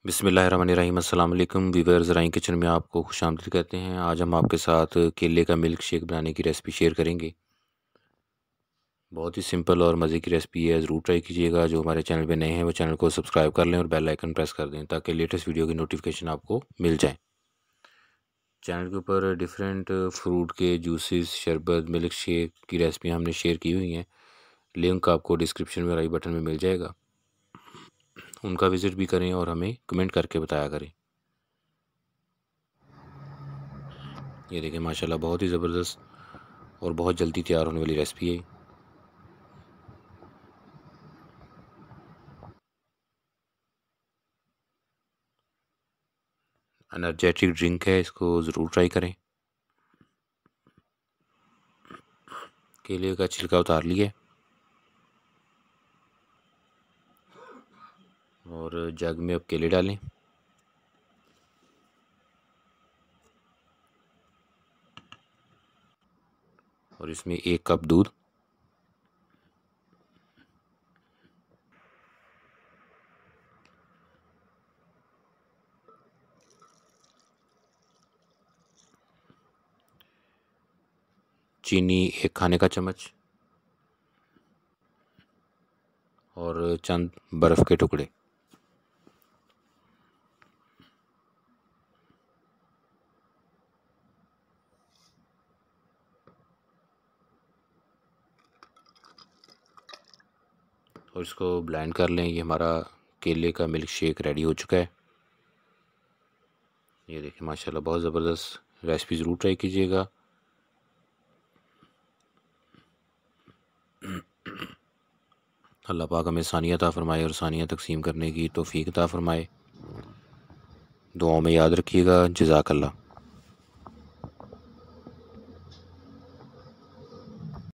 बिस्मिल्लाहिर्रहमानिर्रहीम अस्सलाम वालेकुम वीवर्स, ज़राइन किचन में आपको खुशामदीद कहते हैं। आज हम आपके साथ केले का मिल्क शेक बनाने की रेसिपी शेयर करेंगे। बहुत ही सिंपल और मज़े की रेसिपी है, ज़रूर ट्राई कीजिएगा। जो हमारे चैनल पे नए हैं वो चैनल को सब्सक्राइब कर लें और बेल आइकन प्रेस कर दें ताकि लेटेस्ट वीडियो की नोटिफिकेशन आपको मिल जाए। चैनल के ऊपर डिफरेंट फ्रूट के जूसेस, शरबत, मिल्क शेक की रेसिपी हमने शेयर की हुई हैं। लिंक आपको डिस्क्रिप्शन में और आई बटन में मिल जाएगा। उनका विज़िट भी करें और हमें कमेंट करके बताया करें। ये देखिए माशाल्लाह बहुत ही ज़बरदस्त और बहुत जल्दी तैयार होने वाली रेसिपी है। एनर्जेटिक ड्रिंक है, इसको ज़रूर ट्राई करें। केले का छिलका उतार लिए और जग में अब केले डालें। और इसमें 1 कप दूध, चीनी 1 खाने का चम्मच और चंद बर्फ़ के टुकड़े। और इसको ब्लेंड कर लें। ये हमारा केले का मिल्क शेक रेडी हो चुका है। ये देखिए माशाल्लाह बहुत ज़बरदस्त रेसिपी, ज़रूर ट्राई कीजिएगा। अल्लाह पाक हमें सानिया अता फ़रमाए और सानिया तक़सीम करने की तौफ़ीक अता फ़रमाए। दुआओं में याद रखिएगा। जज़ाकल्लाह।